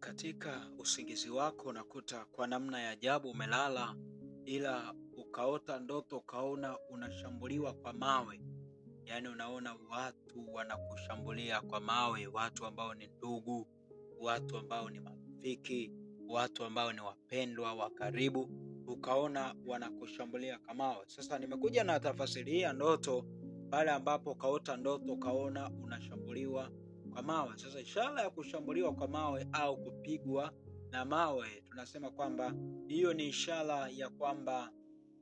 Katika usingizi wako unakuta kwa namna ya ajabu umelala, ila ukaota ndoto ukaona unashambuliwa kwa mawe. Yaani unaona watu wanakushambulia kwa mawe, watu ambao ni ndugu, watu ambao ni marafiki, watu ambao ni wapendwa wa karibu, ukaona wanakushambulia kwa mawe. Sasa nimekuja na tafasiri hii ya ndoto pale ambapo ukaota ndoto ukaona unashambuliwa kwa mawe. Sasa ishara ya kushambuliwa kwa mawe au kupigwa na mawe, tunasema kwamba hiyo ni ishara ya kwamba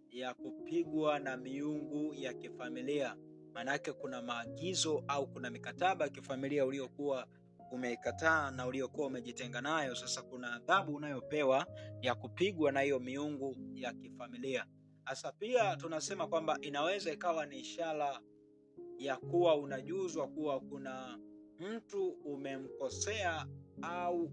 ya kupigwa na miungu ya kifamilia. Manake kuna maagizo au kuna mikataba ya kifamilia uliokuwa umeikataa na uliokuwa umejitenga nayo. Sasa kuna adhabu unayopewa ya kupigwa na hiyo miungu ya kifamilia. Sasa pia tunasema kwamba inaweza ikawa ni ishara ya kuwa unajuzwa kuwa kuna mtu umemkosea au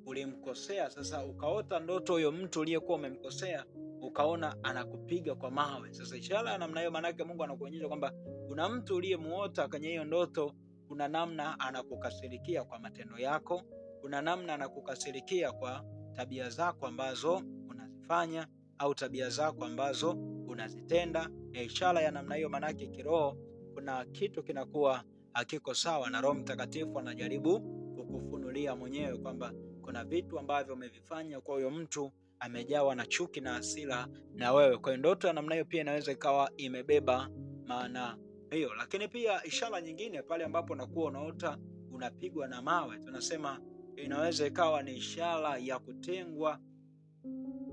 ulimkosea. Sasa ukaota ndoto huyo mtu uliyekuwa umemkosea ukaona anakupiga kwa mawe. Sasa ishara ya namna hiyo manake Mungu anakuonyesha kwamba kuna mtu uliyemuota kwenye hiyo ndoto, kuna namna anakukasirikia kwa matendo yako, kuna namna anakukasirikia kwa tabia zako ambazo unazifanya au tabia zako ambazo unazitenda. Ishara ya namna hiyo manake kiroho kuna kitu kinakuwa hakiko sawa, na Roho Mtakatifu anajaribu kukufunulia mwenyewe kwamba kuna vitu ambavyo umevifanya kwa huyo mtu amejawa na chuki na hasira na wewe. Kwa ndoto ya namna hiyo pia inaweza ikawa imebeba maana hiyo. Lakini pia ishara nyingine pale ambapo unakuwa unaota unapigwa na mawe, tunasema inaweza ikawa ni ishara ya kutengwa,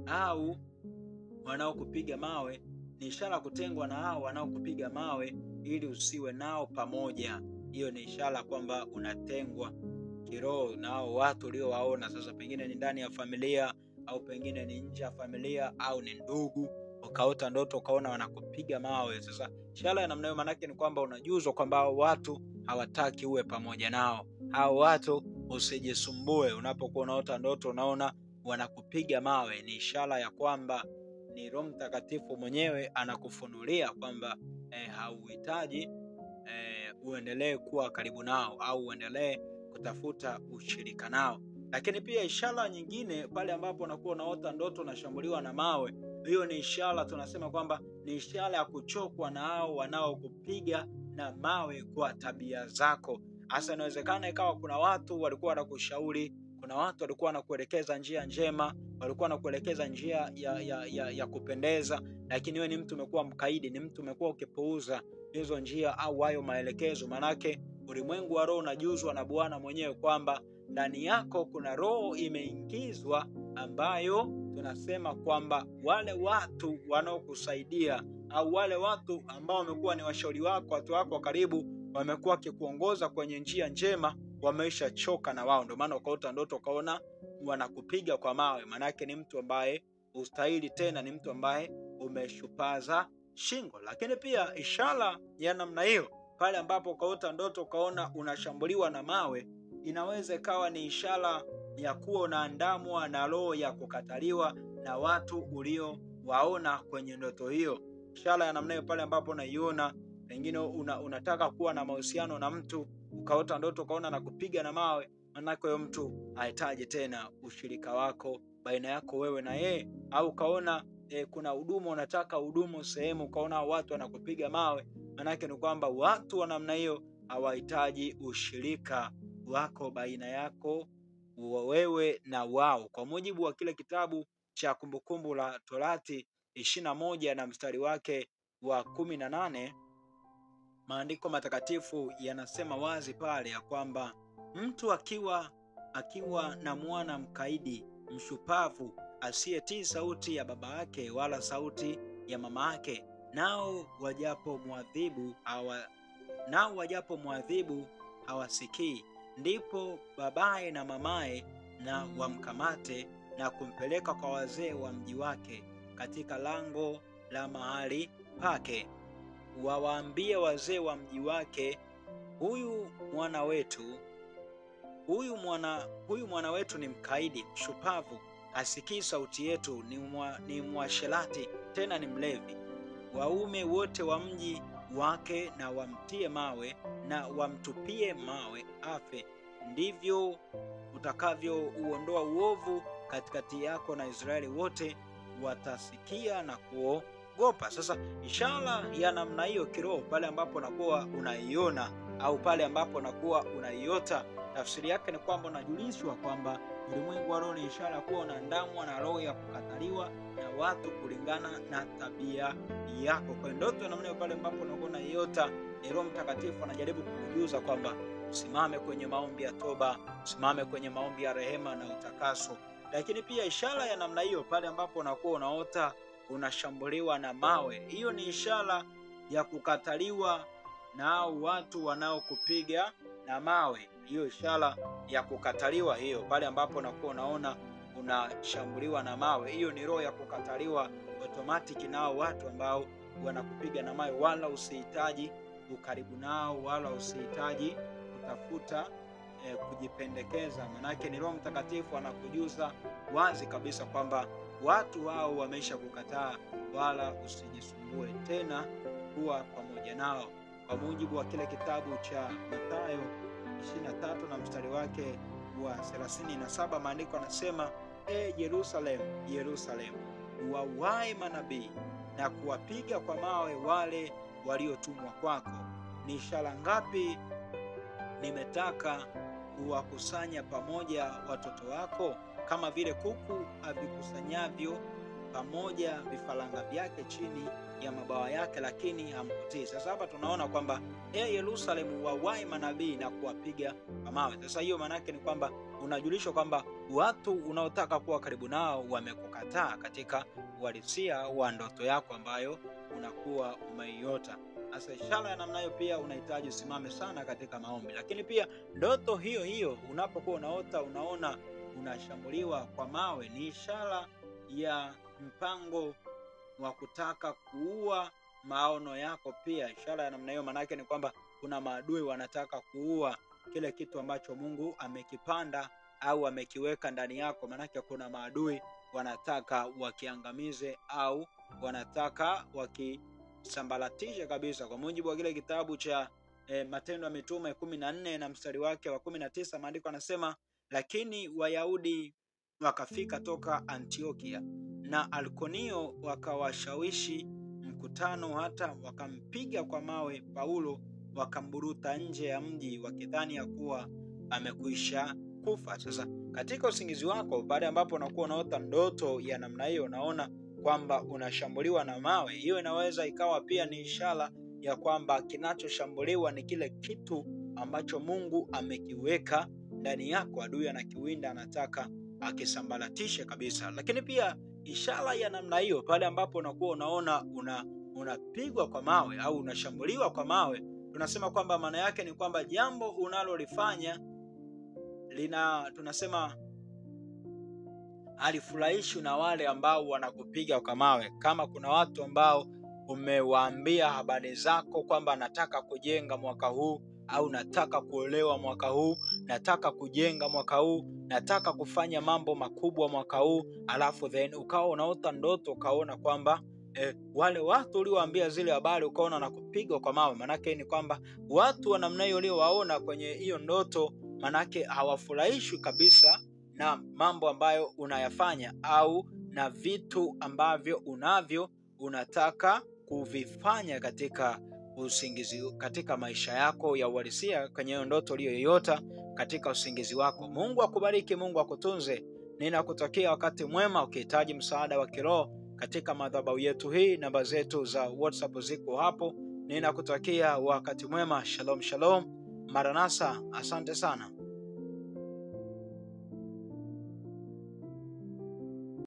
au wanaokupiga mawe ni ishara kutengwa na hao wanaokupiga mawe ili usiwe nao pamoja. Hiyo ni ishara kwamba unatengwa kiroho na hao watu uliowaona. Sasa pengine ni ndani ya familia au pengine ni nje ya familia au ni ndugu, ukaota ndoto ukaona wanakupiga mawe. Sasa ishara ya namna hiyo manake ni kwamba unajuzwa kwamba hao watu hawataki uwe pamoja nao. Hao watu usijisumbue. Unapokuwa unaota ndoto unaona wanakupiga mawe, ni ishara ya kwamba ni Roho Mtakatifu mwenyewe anakufunulia kwamba hauhitaji uendelee kuwa karibu nao au uendelee kutafuta ushirika nao. Lakini pia ishara nyingine pale ambapo unakuwa unaota ndoto unashambuliwa na mawe, hiyo ni ishara, tunasema kwamba ni ishara ya kuchokwa na hao wanaokupiga na mawe kwa tabia zako. Hasa inawezekana ikawa kuna watu walikuwa wanakushauri, kuna watu walikuwa wanakuelekeza njia njema, walikuwa wanakuelekeza njia ya kupendeza, lakini wewe ni mtu umekuwa mkaidi, ni mtu umekuwa ukipuuza hizo njia au hayo maelekezo. Manake ulimwengu wa roho unajuzwa na Bwana mwenyewe kwamba ndani yako kuna roho imeingizwa ambayo tunasema kwamba wale watu wanaokusaidia au wale watu ambao wamekuwa ni washauri wako, watu wako wa karibu, wamekuwa wakikuongoza kwenye njia njema, wameisha choka na wao. Ndio maana ukaota ndoto ukaona wanakupiga kwa mawe. Manake ni mtu ambaye ustahili tena, ni mtu ambaye umeshupaza shingo. Lakini pia ishara ya namna hiyo pale ambapo ukaota ndoto ukaona unashambuliwa na mawe, inaweza ikawa ni ishara ya kuwa unaandamwa na roho ya kukataliwa na watu uliowaona kwenye ndoto hiyo. Ishara ya namna hiyo pale ambapo unaiona pengine unataka kuwa na mahusiano na mtu, ukaota ndoto ukaona na kupiga na mawe, manake huyo mtu hahitaji tena ushirika wako baina yako wewe na yeye. Au ukaona kuna huduma unataka hudumu sehemu, ukaona watu wanakupiga mawe, manake ni kwamba watu wa namna hiyo hawahitaji ushirika wako baina yako wewe na wao. Kwa mujibu wa kile kitabu cha Kumbukumbu la Torati 21 na mstari wake wa 18, maandiko matakatifu yanasema wazi pale ya kwamba mtu akiwa na mwana mkaidi, mshupavu, asiyetii sauti ya baba yake wala sauti ya mama yake, nao wajapo muadhibu hawasikii, ndipo babaye na mamaye na wamkamate na kumpeleka kwa wazee wa mji wake katika lango la mahali pake, wawaambie wazee wa mji wake, huyu mwana wetu ni mkaidi, mshupavu, hasikii sauti yetu, ni mwasherati, tena ni mlevi. Waume wote wa mji wake na wamtie mawe na wamtupie mawe afe, ndivyo utakavyouondoa uovu katikati yako, na Israeli wote watasikia na kuogopa. Sasa ishara ya namna hiyo kiroho, pale ambapo unakuwa unaiona au pale ambapo unakuwa unaiota, tafsiri yake ni kwamba unajulishwa kwamba ulimwengu wa roho ni ishara kuwa unaandamwa na roho ya kukataliwa na watu kulingana na tabia yako. Kwa ndoto namna hiyo, pale ambapo unakuwa unaiota, Roho Mtakatifu anajaribu kukujuza kwamba usimame kwenye maombi ya toba, usimame kwenye maombi ya rehema na utakaso. Lakini pia ishara ya namna hiyo, pale ambapo unakuwa unaota unashambuliwa na mawe, hiyo ni ishara ya kukataliwa na watu wanaokupiga na mawe. Hiyo ishara ya kukataliwa hiyo, pale ambapo unakuwa unaona unashambuliwa na mawe, hiyo ni roho ya kukataliwa automatic nao watu ambao wanakupiga na mawe. Wala usihitaji ukaribu nao, wala usihitaji kutafuta kujipendekeza, manake ni Roho Mtakatifu anakujuza wazi kabisa kwamba watu hao wameisha kukataa, wala usijisumbue tena kuwa pamoja nao. Kwa mujibu wa kile kitabu cha Mathayo 23 na mstari wake wa 37, maandiko yanasema, Yerusalemu, Yerusalemu, uwauaye manabii na kuwapiga kwa mawe wale waliotumwa kwako, ni ishara ngapi nimetaka kuwakusanya pamoja watoto wako, kama vile kuku avikusanyavyo pamoja vifaranga vyake chini ya mabawa yake, lakini hamkutii. Sasa hapa tunaona kwamba Yerusalemu, uwauaye manabii na kuwapiga kwa mawe. Sasa hiyo maana yake ni kwamba unajulishwa kwamba watu unaotaka kuwa karibu nao wamekukataa katika uhalisia wa ndoto yako ambayo unakuwa umeiota. Sasa ishara ya namna hiyo pia unahitaji usimame sana katika maombi. Lakini pia ndoto hiyo hiyo unapokuwa unaota unaona unashambuliwa kwa mawe, ni ishara ya mpango wa kutaka kuua maono yako. Pia ishara ya namna hiyo maana yake ni kwamba kuna maadui wanataka kuua kile kitu ambacho Mungu amekipanda au amekiweka ndani yako. Maana yake kuna maadui wanataka wakiangamize au wanataka wakisambaratishe kabisa. Kwa mujibu wa kile kitabu cha Matendo ya Mitume 14 na mstari wake wa 19, maandiko yanasema, lakini Wayahudi wakafika toka Antiokia na Ikonio wakawashawishi mkutano, hata wakampiga kwa mawe Paulo, wakamburuta nje ya mji wakidhani ya kuwa amekwisha kufa. Sasa katika usingizi wako, baada ambapo unakuwa unaota ndoto ya namna hiyo, unaona kwamba unashambuliwa na mawe, hiyo inaweza ikawa pia ni ishara ya kwamba kinachoshambuliwa ni kile kitu ambacho Mungu amekiweka ndani yako. Adui anakiwinda, anataka akisambaratishe kabisa. Lakini pia ishara ya namna hiyo, pale ambapo unakuwa unaona unapigwa kwa mawe au unashambuliwa kwa mawe, tunasema kwamba maana yake ni kwamba jambo unalolifanya tunasema halifurahishwi na wale ambao wanakupiga kwa mawe. Kama kuna watu ambao umewaambia habari zako kwamba nataka kujenga mwaka huu, au nataka kuolewa mwaka huu, nataka kujenga mwaka huu, nataka kufanya mambo makubwa mwaka huu, alafu then ukawa unaota ndoto ukaona kwamba wale watu uliowaambia zile habari ukaona na kupigwa kwa mawe, manake ni kwamba watu wa namna hiyo uliowaona kwenye hiyo ndoto, manake hawafurahishwi kabisa na mambo ambayo unayafanya au na vitu ambavyo unataka kuvifanya katika usingizi, katika maisha yako ya uhalisia, kwenye ndoto uliyoiota katika usingizi wako. Mungu akubariki, Mungu akutunze. Ninakutakia wakati mwema. Ukihitaji msaada wa kiroho katika madhabahu yetu hii, namba zetu za WhatsApp ziko hapo. Ninakutakia wakati mwema. Shalom, shalom. Maranatha. Asante sana.